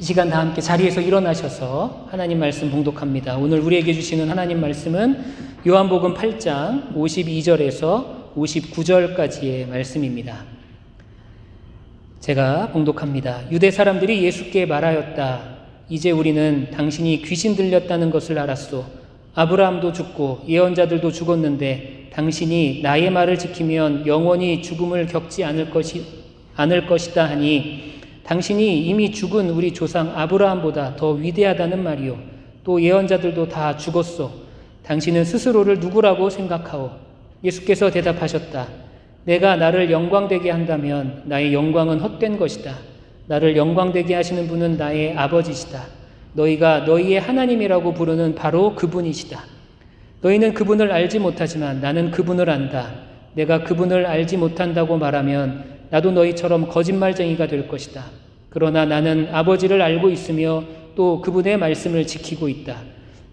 이 시간 다 함께 자리에서 일어나셔서 하나님 말씀 봉독합니다. 오늘 우리에게 주시는 하나님 말씀은 요한복음 8장 52절에서 59절까지의 말씀입니다. 제가 봉독합니다. 유대 사람들이 예수께 말하였다. 이제 우리는 당신이 귀신 들렸다는 것을 알았소. 아브라함도 죽고 예언자들도 죽었는데 당신이 나의 말을 지키면 영원히 죽음을 겪지 않을 것이다 하니 당신이 이미 죽은 우리 조상 아브라함보다 더 위대하다는 말이요. 또 예언자들도 다 죽었소. 당신은 스스로를 누구라고 생각하오? 예수께서 대답하셨다. 내가 나를 영광되게 한다면 나의 영광은 헛된 것이다. 나를 영광되게 하시는 분은 나의 아버지시다. 너희가 너희의 하나님이라고 부르는 바로 그분이시다. 너희는 그분을 알지 못하지만 나는 그분을 안다. 내가 그분을 알지 못한다고 말하면 나도 너희처럼 거짓말쟁이가 될 것이다. 그러나 나는 아버지를 알고 있으며 또 그분의 말씀을 지키고 있다.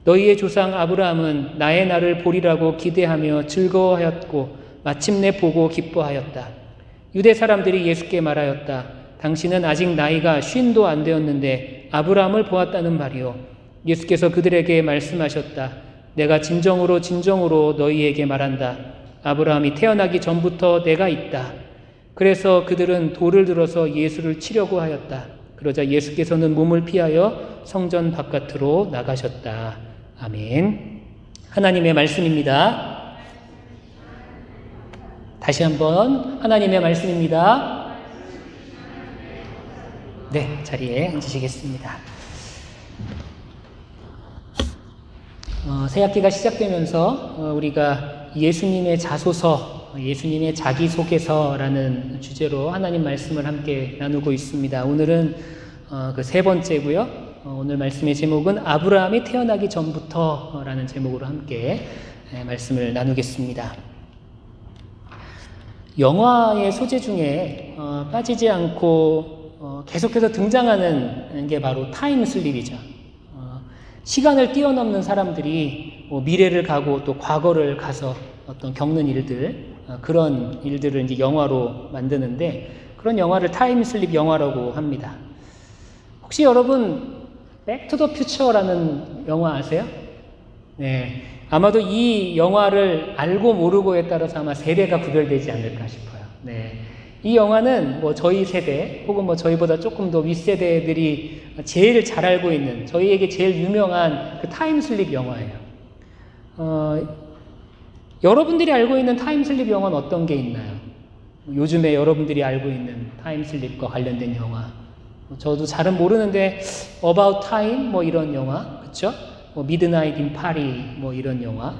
너희의 조상 아브라함은 나의 날을 보리라고 기대하며 즐거워하였고 마침내 보고 기뻐하였다. 유대 사람들이 예수께 말하였다. 당신은 아직 나이가 50도 안 되었는데 아브라함을 보았다는 말이요. 예수께서 그들에게 말씀하셨다. 내가 진정으로 너희에게 말한다. 아브라함이 태어나기 전부터 내가 있다. 그래서 그들은 돌을 들어서 예수를 치려고 하였다. 그러자 예수께서는 몸을 피하여 성전 바깥으로 나가셨다. 아멘. 하나님의 말씀입니다. 다시 한번 하나님의 말씀입니다. 네, 자리에 앉으시겠습니다. 새 학기가 시작되면서 우리가 예수님의 자소서, 예수님의 자기소개서라는 주제로 하나님 말씀을 함께 나누고 있습니다. 오늘은 그 세 번째고요. 오늘 말씀의 제목은 아브라함이 태어나기 전부터라는 제목으로 함께 말씀을 나누겠습니다. 영화의 소재 중에 빠지지 않고 계속해서 등장하는 게 바로 타임슬립이죠. 시간을 뛰어넘는 사람들이 미래를 가고 또 과거를 가서 어떤 겪는 일들, 그런 일들을 이제 영화로 만드는데 그런 영화를 타임슬립 영화라고 합니다. 혹시 여러분 백투더퓨처라는 영화 아세요? 네, 아마도 이 영화를 알고 모르고에 따라서 아마 세대가 구별되지 않을까 싶어요. 네, 이 영화는 뭐 저희 세대 혹은 뭐 저희보다 조금 더 윗세대들이 제일 잘 알고 있는 저희에게 제일 유명한 그 타임슬립 영화예요. 여러분들이 알고 있는 타임슬립 영화는 어떤 게 있나요? 요즘에 여러분들이 알고 있는 타임슬립과 관련된 영화. 저도 잘은 모르는데 About Time 뭐 이런 영화, 그렇죠? Midnight in Paris 뭐 이런 영화.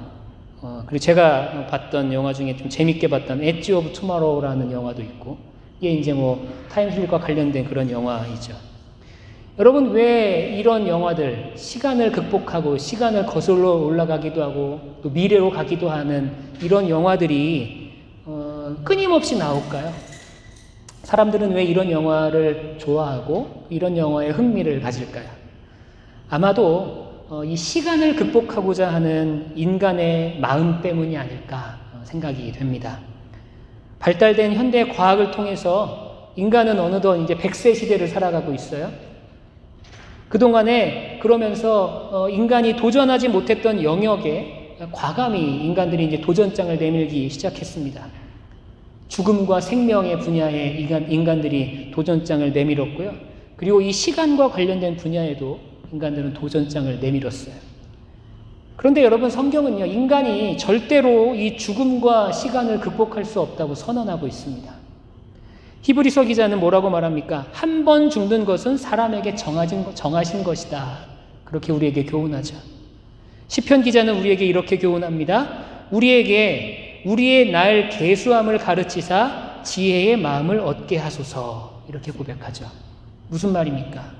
그리고 제가 봤던 영화 중에 좀 재밌게 봤던 Edge of Tomorrow라는 영화도 있고, 이게 이제 뭐 타임슬립과 관련된 그런 영화이죠. 여러분, 왜 이런 영화들, 시간을 극복하고 시간을 거슬러 올라가기도 하고 또 미래로 가기도 하는 이런 영화들이 끊임없이 나올까요? 사람들은 왜 이런 영화를 좋아하고 이런 영화에 흥미를 가질까요? 아마도 이 시간을 극복하고자 하는 인간의 마음 때문이 아닐까 생각이 됩니다. 발달된 현대 과학을 통해서 인간은 어느덧 이제 100세 시대를 살아가고 있어요. 그동안에 그러면서 인간이 도전하지 못했던 영역에 과감히 인간들이 이제 도전장을 내밀기 시작했습니다. 죽음과 생명의 분야에 인간들이 도전장을 내밀었고요. 그리고 이 시간과 관련된 분야에도 인간들은 도전장을 내밀었어요. 그런데 여러분, 성경은요, 인간이 절대로 이 죽음과 시간을 극복할 수 없다고 선언하고 있습니다. 히브리서 기자는 뭐라고 말합니까? 한 번 죽는 것은 사람에게 정하신 것이다. 그렇게 우리에게 교훈하죠. 시편 기자는 우리에게 이렇게 교훈합니다. 우리에게 우리의 날 계수함을 가르치사 지혜의 마음을 얻게 하소서. 이렇게 고백하죠. 무슨 말입니까?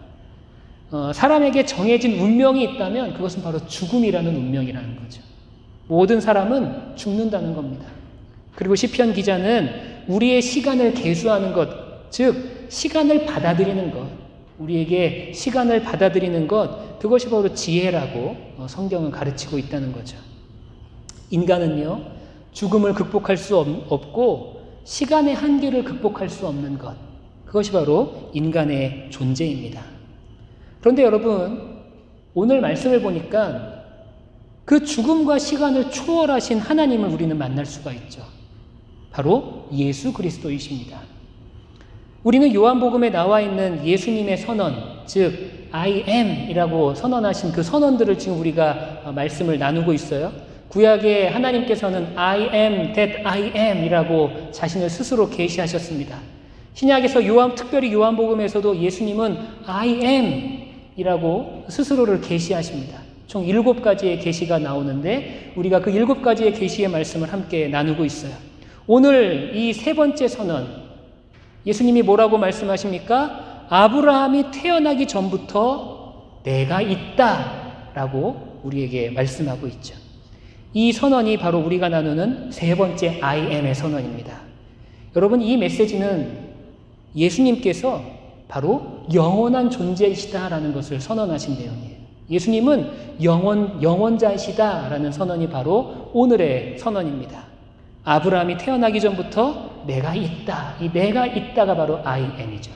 사람에게 정해진 운명이 있다면 그것은 바로 죽음이라는 운명이라는 거죠. 모든 사람은 죽는다는 겁니다. 그리고 시편 기자는 우리의 시간을 계수하는 것, 즉 시간을 받아들이는 것, 우리에게 시간을 받아들이는 것, 그것이 바로 지혜라고 성경은 가르치고 있다는 거죠. 인간은요, 죽음을 극복할 수 없고 시간의 한계를 극복할 수 없는 것, 그것이 바로 인간의 존재입니다. 그런데 여러분, 오늘 말씀을 보니까 그 죽음과 시간을 초월하신 하나님을 우리는 만날 수가 있죠. 바로 예수 그리스도이십니다. 우리는 요한복음에 나와 있는 예수님의 선언, 즉 I am 이라고 선언하신 그 선언들을 지금 우리가 말씀을 나누고 있어요. 구약에 하나님께서는 I am that I am 이라고 자신을 스스로 계시하셨습니다. 신약에서 특별히 요한복음에서도 예수님은 I am 이라고 스스로를 계시하십니다. 총 7가지의 계시가 나오는데 우리가 그 7가지의 계시의 말씀을 함께 나누고 있어요. 오늘 이 3번째 선언, 예수님이 뭐라고 말씀하십니까? 아브라함이 태어나기 전부터 내가 있다 라고 우리에게 말씀하고 있죠. 이 선언이 바로 우리가 나누는 3번째 I am의 선언입니다. 여러분, 이 메시지는 예수님께서 바로 영원한 존재이시다라는 것을 선언하신 내용이에요. 예수님은 영원자이시다라는 선언이 바로 오늘의 선언입니다. 아브라함이 태어나기 전부터 내가 있다. 이 내가 있다가 바로 I am이죠.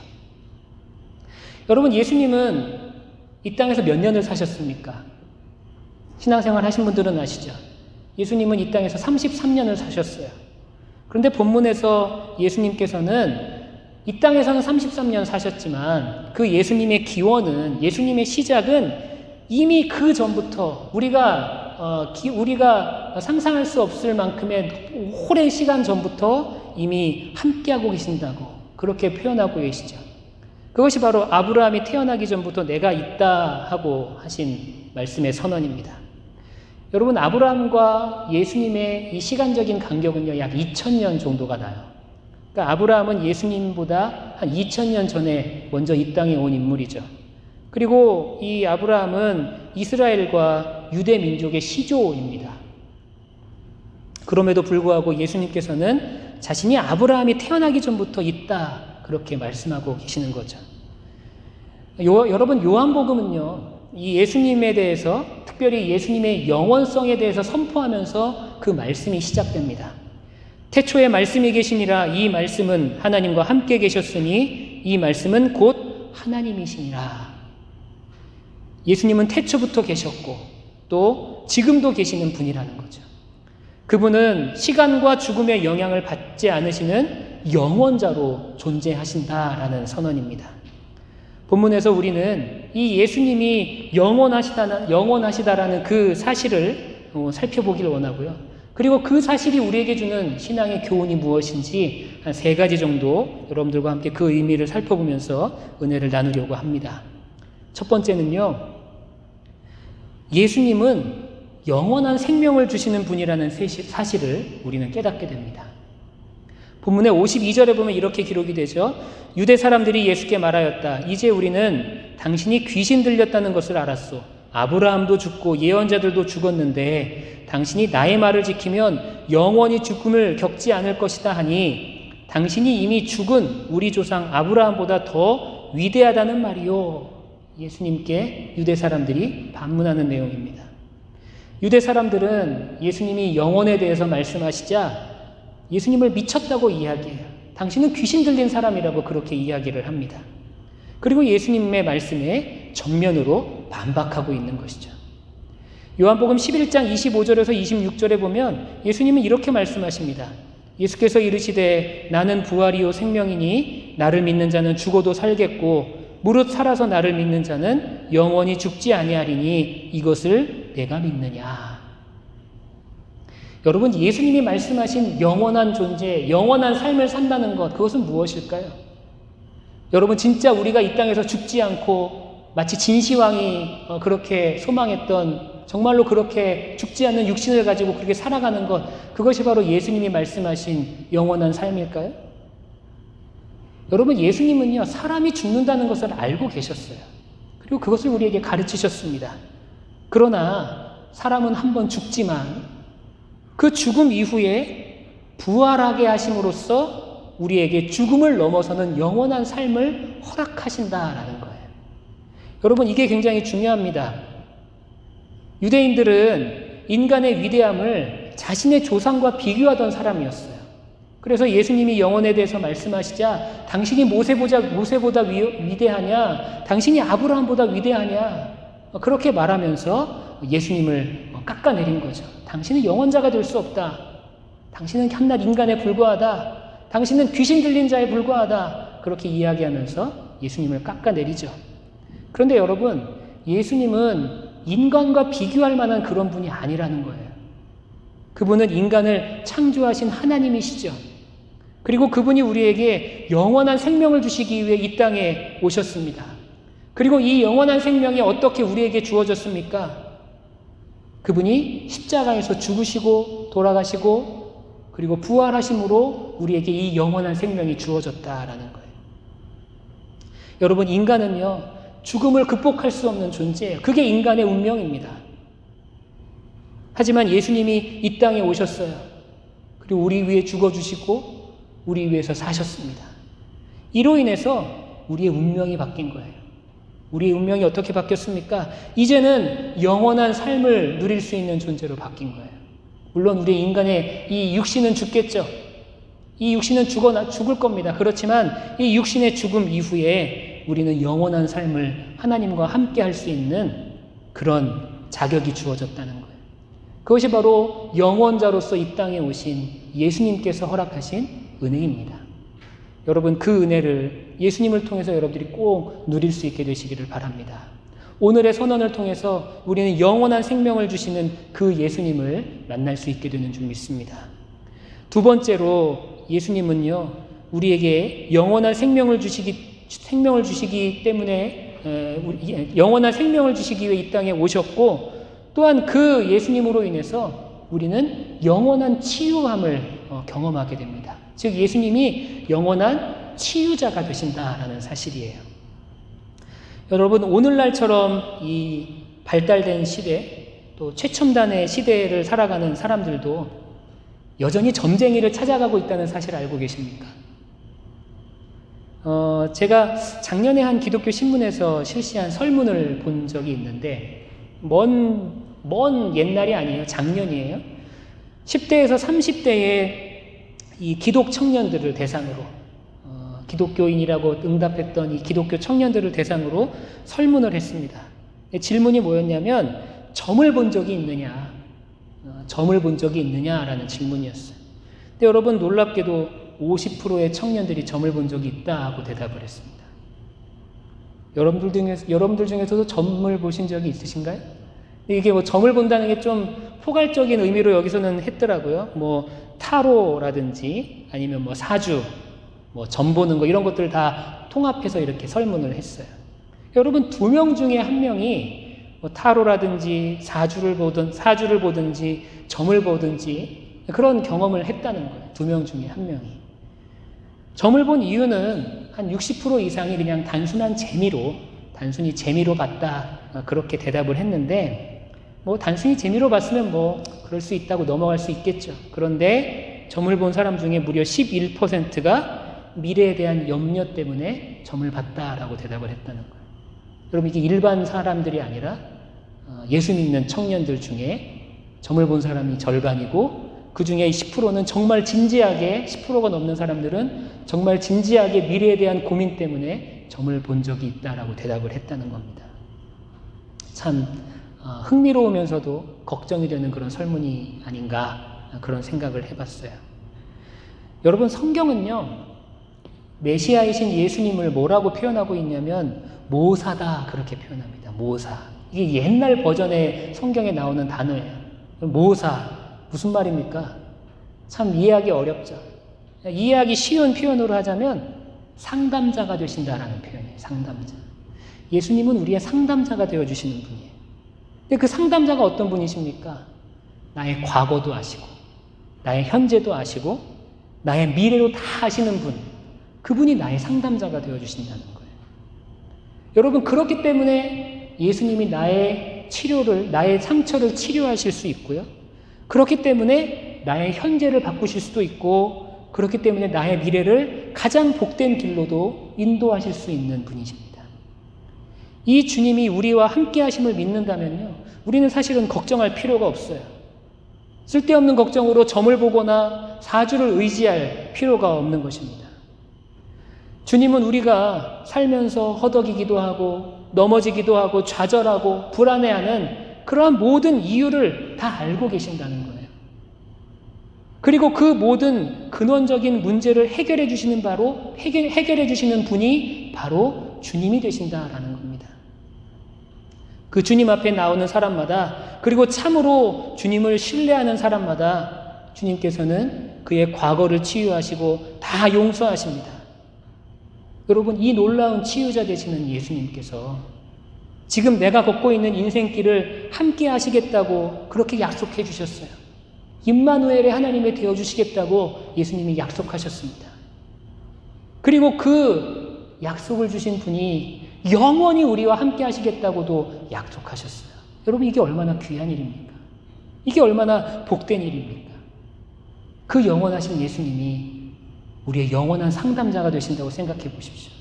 여러분, 예수님은 이 땅에서 몇 년을 사셨습니까? 신앙생활 하신 분들은 아시죠? 예수님은 이 땅에서 33년을 사셨어요. 그런데 본문에서 예수님께서는 이 땅에서는 33년 사셨지만 그 예수님의 기원은, 예수님의 시작은 이미 그 전부터 우리가 상상할 수 없을 만큼의 오랜 시간 전부터 이미 함께하고 계신다고 그렇게 표현하고 계시죠. 그것이 바로 아브라함이 태어나기 전부터 내가 있다 하고 하신 말씀의 선언입니다. 여러분, 아브라함과 예수님의 이 시간적인 간격은요, 약 2000년 정도가 나요. 그러니까 아브라함은 예수님보다 한 2000년 전에 먼저 이 땅에 온 인물이죠. 그리고 이 아브라함은 이스라엘과 유대 민족의 시조입니다. 그럼에도 불구하고 예수님께서는 자신이 아브라함이 태어나기 전부터 있다 그렇게 말씀하고 계시는 거죠. 여러분, 요한복음은요, 이 예수님에 대해서, 특별히 예수님의 영원성에 대해서 선포하면서 그 말씀이 시작됩니다. 태초에 말씀이 계시니라. 이 말씀은 하나님과 함께 계셨으니 이 말씀은 곧 하나님이시니라. 예수님은 태초부터 계셨고 또 지금도 계시는 분이라는 거죠. 그분은 시간과 죽음의 영향을 받지 않으시는 영원자로 존재하신다라는 선언입니다. 본문에서 우리는 이 예수님이 영원하시다라는 그 사실을 살펴보길 원하고요. 그리고 그 사실이 우리에게 주는 신앙의 교훈이 무엇인지 한 3가지 정도 여러분들과 함께 그 의미를 살펴보면서 은혜를 나누려고 합니다. 첫 번째는요, 예수님은 영원한 생명을 주시는 분이라는 사실을 우리는 깨닫게 됩니다. 본문의 52절에 보면 이렇게 기록이 되죠. 유대 사람들이 예수께 말하였다. 이제 우리는 당신이 귀신 들렸다는 것을 알았소. 아브라함도 죽고 예언자들도 죽었는데 당신이 나의 말을 지키면 영원히 죽음을 겪지 않을 것이다 하니 당신이 이미 죽은 우리 조상 아브라함보다 더 위대하다는 말이요. 예수님께 유대 사람들이 반문하는 내용입니다. 유대 사람들은 예수님이 영원에 대해서 말씀하시자 예수님을 미쳤다고 이야기해요. 당신은 귀신 들린 사람이라고 그렇게 이야기를 합니다. 그리고 예수님의 말씀에 정면으로 반박하고 있는 것이죠. 요한복음 11장 25절에서 26절에 보면 예수님은 이렇게 말씀하십니다. 예수께서 이르시되 나는 부활이요 생명이니 나를 믿는 자는 죽어도 살겠고 무릇 살아서 나를 믿는 자는 영원히 죽지 아니하리니 이것을 내가 믿느냐. 여러분, 예수님이 말씀하신 영원한 존재, 영원한 삶을 산다는 것, 그것은 무엇일까요? 여러분, 진짜 우리가 이 땅에서 죽지 않고 마치 진시황이 그렇게 소망했던, 정말로 그렇게 죽지 않는 육신을 가지고 그렇게 살아가는 것, 그것이 바로 예수님이 말씀하신 영원한 삶일까요? 여러분, 예수님은요, 사람이 죽는다는 것을 알고 계셨어요. 그리고 그것을 우리에게 가르치셨습니다. 그러나 사람은 한번 죽지만 그 죽음 이후에 부활하게 하심으로써 우리에게 죽음을 넘어서는 영원한 삶을 허락하신다라는 거예요. 여러분, 이게 굉장히 중요합니다. 유대인들은 인간의 위대함을 자신의 조상과 비교하던 사람이었어요. 그래서 예수님이 영혼에 대해서 말씀하시자 당신이 모세보다 위대하냐? 당신이 아브라함보다 위대하냐? 그렇게 말하면서 예수님을 깎아내린 거죠. 당신은 영혼자가 될 수 없다. 당신은 한낱 인간에 불과하다. 당신은 귀신 들린 자에 불과하다. 그렇게 이야기하면서 예수님을 깎아내리죠. 그런데 여러분, 예수님은 인간과 비교할 만한 그런 분이 아니라는 거예요. 그분은 인간을 창조하신 하나님이시죠. 그리고 그분이 우리에게 영원한 생명을 주시기 위해 이 땅에 오셨습니다. 그리고 이 영원한 생명이 어떻게 우리에게 주어졌습니까? 그분이 십자가에서 죽으시고 돌아가시고 그리고 부활하심으로 우리에게 이 영원한 생명이 주어졌다라는 거예요. 여러분, 인간은요, 죽음을 극복할 수 없는 존재예요. 그게 인간의 운명입니다. 하지만 예수님이 이 땅에 오셨어요. 그리고 우리 위해 죽어주시고 우리 위해서 사셨습니다. 이로 인해서 우리의 운명이 바뀐 거예요. 우리의 운명이 어떻게 바뀌었습니까? 이제는 영원한 삶을 누릴 수 있는 존재로 바뀐 거예요. 물론 우리 인간의 이 육신은 죽겠죠. 이 육신은 죽을 겁니다. 그렇지만 이 육신의 죽음 이후에 우리는 영원한 삶을 하나님과 함께 할 수 있는 그런 자격이 주어졌다는 거예요. 그것이 바로 영원자로서 이 땅에 오신 예수님께서 허락하신 은혜입니다. 여러분, 그 은혜를 예수님을 통해서 여러분들이 꼭 누릴 수 있게 되시기를 바랍니다. 오늘의 선언을 통해서 우리는 영원한 생명을 주시는 그 예수님을 만날 수 있게 되는 줄 믿습니다. 두 번째로 예수님은요, 우리에게 영원한 생명을 주시기 때문에 영원한 생명을 주시기 위해 이 땅에 오셨고, 또한 그 예수님으로 인해서 우리는 영원한 치유함을 경험하게 됩니다. 즉 예수님이 영원한 치유자가 되신다라는 사실이에요. 여러분, 오늘날처럼 이 발달된 시대, 또 최첨단의 시대를 살아가는 사람들도 여전히 점쟁이를 찾아가고 있다는 사실을 알고 계십니까? 제가 작년에 한 기독교 신문에서 실시한 설문을 본 적이 있는데, 먼 옛날이 아니에요. 작년이에요. 10대에서 30대의 이 기독 청년들을 대상으로, 기독교인이라고 응답했던 이 기독교 청년들을 대상으로 설문을 했습니다. 질문이 뭐였냐면, 점을 본 적이 있느냐? 점을 본 적이 있느냐라는 질문이었어요. 근데 여러분, 놀랍게도 50%의 청년들이 점을 본 적이 있다고 대답을 했습니다. 여러분들 중에서도 점을 보신 적이 있으신가요? 이게 점을 본다는 게 좀 포괄적인 의미로 여기서는 했더라고요. 타로라든지 아니면 사주, 점 보는 거, 이런 것들 다 통합해서 이렇게 설문을 했어요. 여러분, 2명 중에 1명이 타로라든지 사주를 보든지 점을 보든지 그런 경험을 했다는 거예요. 2명 중에 1명이. 점을 본 이유는 한 60% 이상이 그냥 단순히 재미로 봤다, 그렇게 대답을 했는데, 단순히 재미로 봤으면 그럴 수 있다고 넘어갈 수 있겠죠. 그런데 점을 본 사람 중에 무려 11%가 미래에 대한 염려 때문에 점을 봤다라고 대답을 했다는 거예요. 여러분, 이게 일반 사람들이 아니라 예수 믿는 청년들 중에 점을 본 사람이 절반이고, 그 중에 10%는 정말 진지하게, 10%가 넘는 사람들은 정말 진지하게 미래에 대한 고민 때문에 점을 본 적이 있다라고 대답을 했다는 겁니다. 참 흥미로우면서도 걱정이 되는 그런 설문이 아닌가, 그런 생각을 해봤어요. 여러분, 성경은요, 메시아이신 예수님을 뭐라고 표현하고 있냐면 모사다, 그렇게 표현합니다. 모사. 이게 옛날 버전의 성경에 나오는 단어예요. 모사, 무슨 말입니까? 참 이해하기 어렵죠. 이해하기 쉬운 표현으로 하자면 상담자가 되신다라는 표현이에요. 상담자. 예수님은 우리의 상담자가 되어주시는 분이에요. 근데 그 상담자가 어떤 분이십니까? 나의 과거도 아시고, 나의 현재도 아시고, 나의 미래도 다 아시는 분. 그분이 나의 상담자가 되어주신다는 거예요. 여러분, 그렇기 때문에 예수님이 나의 상처를 치료하실 수 있고요. 그렇기 때문에 나의 현재를 바꾸실 수도 있고, 그렇기 때문에 나의 미래를 가장 복된 길로도 인도하실 수 있는 분이십니다. 이 주님이 우리와 함께 하심을 믿는다면요, 우리는 사실은 걱정할 필요가 없어요. 쓸데없는 걱정으로 점을 보거나 사주를 의지할 필요가 없는 것입니다. 주님은 우리가 살면서 허덕이기도 하고 넘어지기도 하고 좌절하고 불안해하는 그러한 모든 이유를 다 알고 계신다는 거예요. 그리고 그 모든 근원적인 문제를 해결해 주시는 해결해 주시는 분이 바로 주님이 되신다라는 겁니다. 그 주님 앞에 나오는 사람마다, 그리고 참으로 주님을 신뢰하는 사람마다 주님께서는 그의 과거를 치유하시고 다 용서하십니다. 여러분, 이 놀라운 치유자 되시는 예수님께서 지금 내가 걷고 있는 인생길을 함께 하시겠다고 그렇게 약속해 주셨어요. 임마누엘의 하나님이 되어주시겠다고 예수님이 약속하셨습니다. 그리고 그 약속을 주신 분이 영원히 우리와 함께 하시겠다고도 약속하셨어요. 여러분, 이게 얼마나 귀한 일입니까? 이게 얼마나 복된 일입니까? 그 영원하신 예수님이 우리의 영원한 상담자가 되신다고 생각해 보십시오.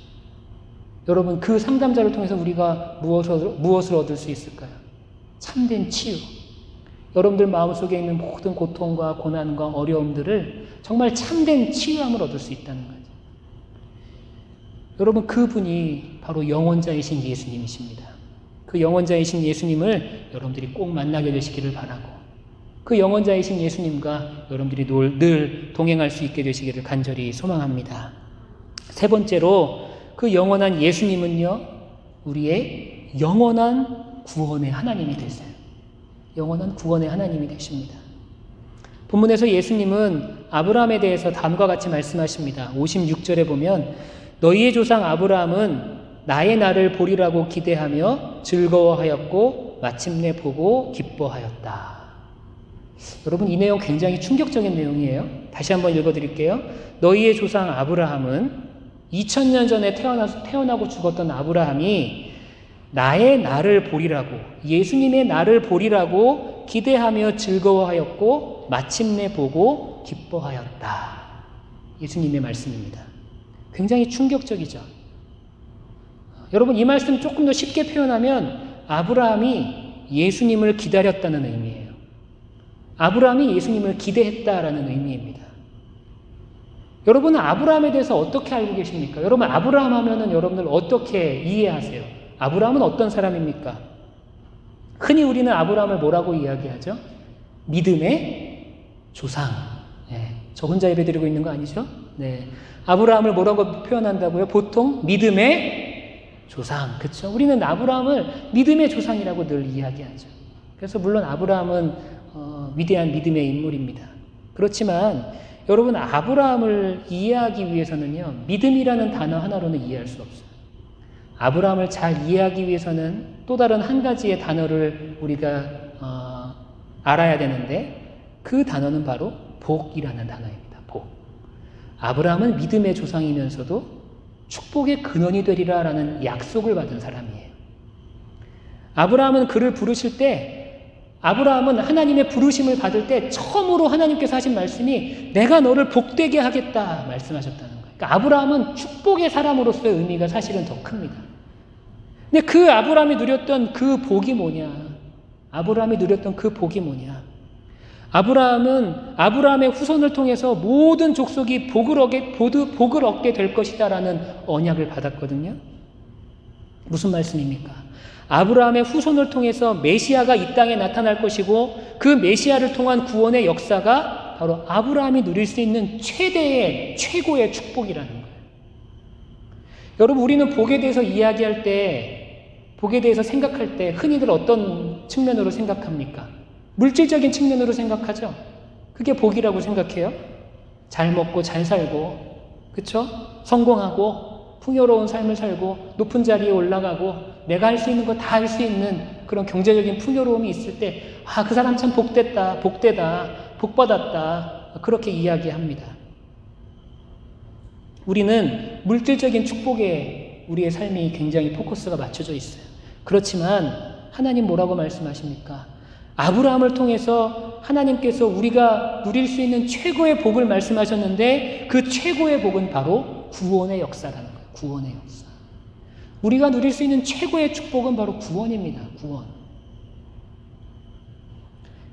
여러분, 그 상담자를 통해서 우리가 무엇을 얻을 수 있을까요? 참된 치유. 여러분들 마음속에 있는 모든 고통과 고난과 어려움들을 정말 참된 치유함을 얻을 수 있다는 거죠. 여러분, 그분이 바로 영원자이신 예수님이십니다. 그 영원자이신 예수님을 여러분들이 꼭 만나게 되시기를 바라고, 그 영원자이신 예수님과 여러분들이 늘 동행할 수 있게 되시기를 간절히 소망합니다. 세 번째로, 그 영원한 예수님은요, 우리의 영원한 구원의 하나님이 되세요. 영원한 구원의 하나님이 되십니다. 본문에서 예수님은 아브라함에 대해서 다음과 같이 말씀하십니다. 56절에 보면 너희의 조상 아브라함은 나의 날을 보리라고 기대하며 즐거워하였고 마침내 보고 기뻐하였다. 여러분, 이 내용 굉장히 충격적인 내용이에요. 다시 한번 읽어드릴게요. 너희의 조상 아브라함은 2000년 전에 태어나고 죽었던 아브라함이 나의 날을 보리라고, 예수님의 날을 보리라고 기대하며 즐거워하였고 마침내 보고 기뻐하였다. 예수님의 말씀입니다. 굉장히 충격적이죠. 여러분, 이 말씀 조금 더 쉽게 표현하면 아브라함이 예수님을 기다렸다는 의미예요. 아브라함이 예수님을 기대했다라는 의미입니다. 여러분은 아브라함에 대해서 어떻게 알고 계십니까? 여러분, 아브라함 하면은 여러분들 어떻게 이해하세요? 아브라함은 어떤 사람입니까? 흔히 우리는 아브라함을 뭐라고 이야기하죠? 믿음의 조상. 네, 저 혼자 예배드리고 있는 거 아니죠? 네. 아브라함을 뭐라고 표현한다고요? 보통 믿음의 조상. 그렇죠? 우리는 아브라함을 믿음의 조상이라고 늘 이야기하죠. 그래서 물론 아브라함은 위대한 믿음의 인물입니다. 그렇지만 여러분, 아브라함을 이해하기 위해서는요, 믿음이라는 단어 하나로는 이해할 수 없어요. 아브라함을 잘 이해하기 위해서는 또 다른 한 가지의 단어를 우리가 알아야 되는데, 그 단어는 바로 복이라는 단어입니다. 복. 아브라함은 믿음의 조상이면서도 축복의 근원이 되리라라는 약속을 받은 사람이에요. 아브라함은 그를 부르실 때, 아브라함은 하나님의 부르심을 받을 때 처음으로 하나님께서 하신 말씀이 내가 너를 복되게 하겠다 말씀하셨다는 거예요. 그러니까 아브라함은 축복의 사람으로서의 의미가 사실은 더 큽니다. 근데 그 아브라함이 누렸던 그 복이 뭐냐? 아브라함이 누렸던 그 복이 뭐냐? 아브라함은 아브라함의 후손을 통해서 모든 족속이 복을 얻게 될 것이다라는 언약을 받았거든요. 무슨 말씀입니까? 아브라함의 후손을 통해서 메시아가 이 땅에 나타날 것이고, 그 메시아를 통한 구원의 역사가 바로 아브라함이 누릴 수 있는 최고의 축복이라는 거예요. 여러분, 우리는 복에 대해서 이야기할 때, 복에 대해서 생각할 때 흔히들 어떤 측면으로 생각합니까? 물질적인 측면으로 생각하죠. 그게 복이라고 생각해요. 잘 먹고 잘 살고, 그쵸? 성공하고 풍요로운 삶을 살고 높은 자리에 올라가고 내가 할 수 있는 거 다 할 수 있는 그런 경제적인 풍요로움이 있을 때, 아, 그 사람 참 복됐다, 복되다, 복받았다, 그렇게 이야기합니다. 우리는 물질적인 축복에 우리의 삶이 굉장히 포커스가 맞춰져 있어요. 그렇지만 하나님 뭐라고 말씀하십니까? 아브라함을 통해서 하나님께서 우리가 누릴 수 있는 최고의 복을 말씀하셨는데, 그 최고의 복은 바로 구원의 역사라는 거예요. 구원의 역사. 우리가 누릴 수 있는 최고의 축복은 바로 구원입니다. 구원.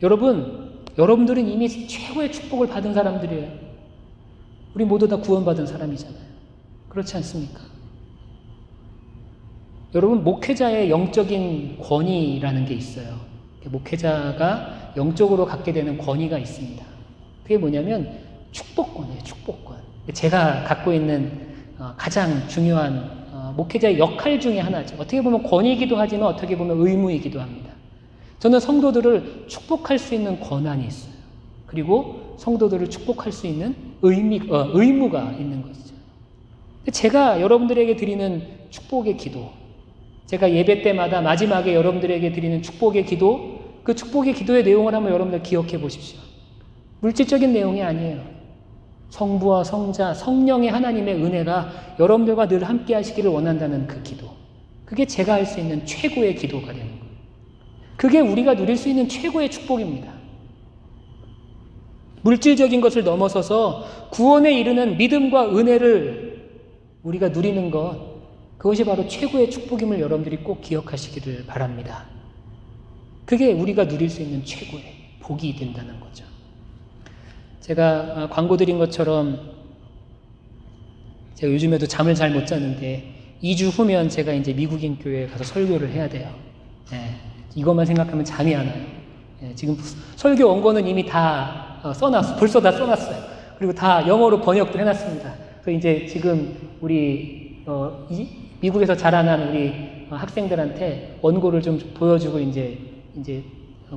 여러분 여러분들은 이미 최고의 축복을 받은 사람들이에요. 우리 모두 다 구원받은 사람이잖아요. 그렇지 않습니까? 여러분, 목회자의 영적인 권위라는 게 있어요. 목회자가 영적으로 갖게 되는 권위가 있습니다. 그게 뭐냐면 축복권이에요. 축복권. 제가 갖고 있는 가장 중요한 목회자의 역할 중에 하나죠. 어떻게 보면 권위이기도 하지만 어떻게 보면 의무이기도 합니다. 저는 성도들을 축복할 수 있는 권한이 있어요. 그리고 성도들을 축복할 수 있는 의무가 있는 것이죠. 제가 여러분들에게 드리는 축복의 기도, 제가 예배 때마다 마지막에 여러분들에게 드리는 축복의 기도, 그 축복의 기도의 내용을 한번 여러분들 기억해 보십시오. 물질적인 내용이 아니에요. 성부와 성자, 성령의 하나님의 은혜가 여러분들과 늘 함께 하시기를 원한다는 그 기도. 그게 제가 할 수 있는 최고의 기도가 되는 거예요. 그게 우리가 누릴 수 있는 최고의 축복입니다. 물질적인 것을 넘어서서 구원에 이르는 믿음과 은혜를 우리가 누리는 것, 그것이 바로 최고의 축복임을 여러분들이 꼭 기억하시기를 바랍니다. 그게 우리가 누릴 수 있는 최고의 복이 된다는 거죠. 제가 광고 드린 것처럼 제가 요즘에도 잠을 잘 못 자는데 2주 후면 제가 이제 미국인 교회에 가서 설교를 해야 돼요. 이것만 생각하면 잠이 안 와요. 지금 설교 원고는 이미 다 써놨어요. 벌써 다 써놨어요. 그리고 다 영어로 번역도 해놨습니다. 그래서 이제 지금 우리 미국에서 자라난 우리 학생들한테 원고를 좀 보여주고 이제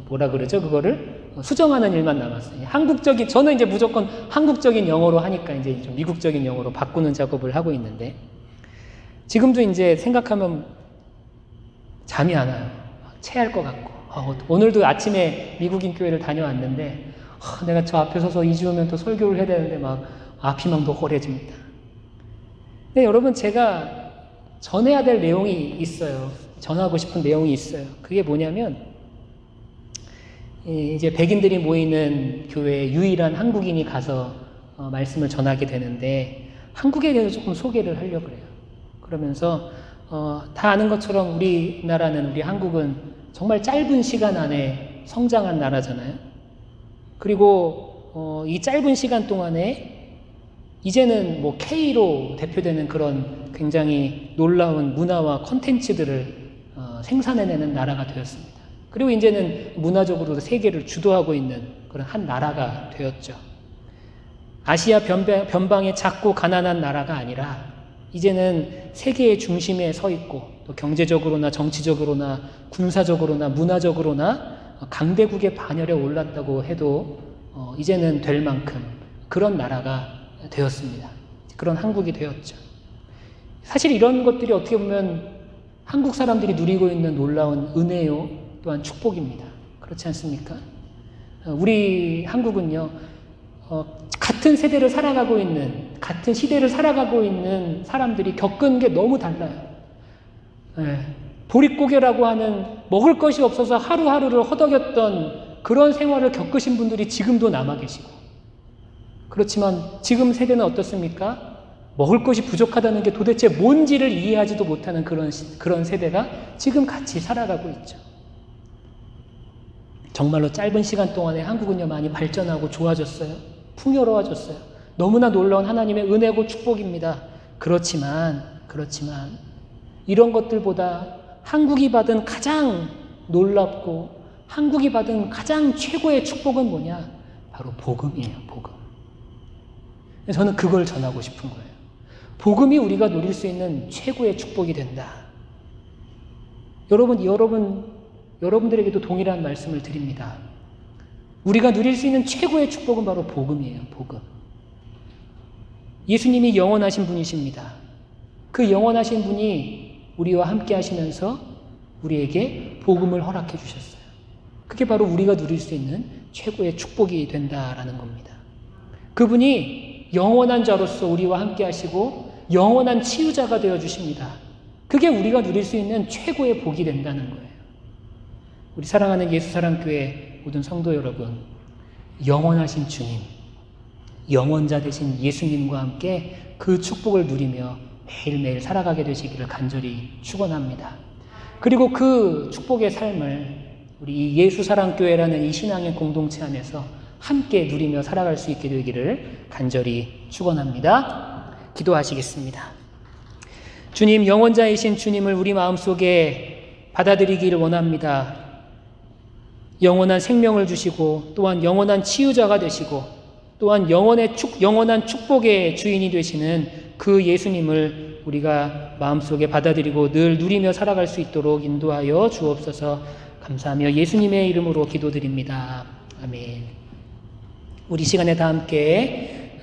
뭐라 그러죠? 그거를 수정하는 일만 남았어요. 저는 이제 무조건 한국적인 영어로 하니까 이제 좀 미국적인 영어로 바꾸는 작업을 하고 있는데, 지금도 이제 생각하면 잠이 안 와요. 체할 것 같고. 오늘도 아침에 미국인 교회를 다녀왔는데, 내가 저 앞에 서서 2주 후면 또 설교를 해야 되는데 막 앞이 막 노골해집니다. 근데 여러분, 제가 전해야 될 내용이 있어요. 전하고 싶은 내용이 있어요. 그게 뭐냐면, 이제 백인들이 모이는 교회에 유일한 한국인이 가서 말씀을 전하게 되는데, 한국에 대해서 조금 소개를 하려고 해요. 그러면서 다 아는 것처럼 우리 한국은 정말 짧은 시간 안에 성장한 나라잖아요. 그리고 이 짧은 시간 동안에 이제는 뭐 K로 대표되는 그런 굉장히 놀라운 문화와 콘텐츠들을 생산해내는 나라가 되었습니다. 그리고 이제는 문화적으로도 세계를 주도하고 있는 그런 한 나라가 되었죠. 아시아 변방의 작고 가난한 나라가 아니라 이제는 세계의 중심에 서 있고, 또 경제적으로나 정치적으로나 군사적으로나 문화적으로나 강대국의 반열에 올랐다고 해도 이제는 될 만큼 그런 나라가 되었습니다. 그런 한국이 되었죠. 사실 이런 것들이 어떻게 보면 한국 사람들이 누리고 있는 놀라운 은혜요, 또한 축복입니다. 그렇지 않습니까? 우리 한국은요, 같은 세대를 살아가고 있는, 같은 시대를 살아가고 있는 사람들이 겪은 게 너무 달라요. 보릿고개라고 하는 먹을 것이 없어서 하루하루를 허덕였던 그런 생활을 겪으신 분들이 지금도 남아 계시고, 그렇지만 지금 세대는 어떻습니까? 먹을 것이 부족하다는 게 도대체 뭔지를 이해하지도 못하는 그런 세대가 지금 같이 살아가고 있죠. 정말로 짧은 시간 동안에 한국은요, 많이 발전하고 좋아졌어요. 풍요로워졌어요. 너무나 놀라운 하나님의 은혜고 축복입니다. 그렇지만 이런 것들보다 한국이 받은 가장 놀랍고 한국이 받은 가장 최고의 축복은 뭐냐? 바로 복음이에요. 복음. 저는 그걸 전하고 싶은 거예요. 복음이 우리가 누릴 수 있는 최고의 축복이 된다. 여러분들에게도 동일한 말씀을 드립니다. 우리가 누릴 수 있는 최고의 축복은 바로 복음이에요. 복음. 예수님이 영원하신 분이십니다. 그 영원하신 분이 우리와 함께 하시면서 우리에게 복음을 허락해 주셨어요. 그게 바로 우리가 누릴 수 있는 최고의 축복이 된다라는 겁니다. 그분이 영원한 자로서 우리와 함께 하시고 영원한 치유자가 되어 주십니다. 그게 우리가 누릴 수 있는 최고의 복이 된다는 거예요. 우리 사랑하는 예수사랑교회 모든 성도 여러분, 영원하신 주님, 영원자 되신 예수님과 함께 그 축복을 누리며 매일매일 살아가게 되시기를 간절히 축원합니다. 그리고 그 축복의 삶을 우리 이 예수사랑교회라는 이 신앙의 공동체 안에서 함께 누리며 살아갈 수 있게 되기를 간절히 축원합니다. 기도하시겠습니다. 주님, 영원자이신 주님을 우리 마음속에 받아들이기를 원합니다. 영원한 생명을 주시고 또한 영원한 치유자가 되시고 또한 영원한 축복의 주인이 되시는 그 예수님을 우리가 마음속에 받아들이고 늘 누리며 살아갈 수 있도록 인도하여 주옵소서. 감사하며 예수님의 이름으로 기도드립니다. 아멘. 우리 시간에 다 함께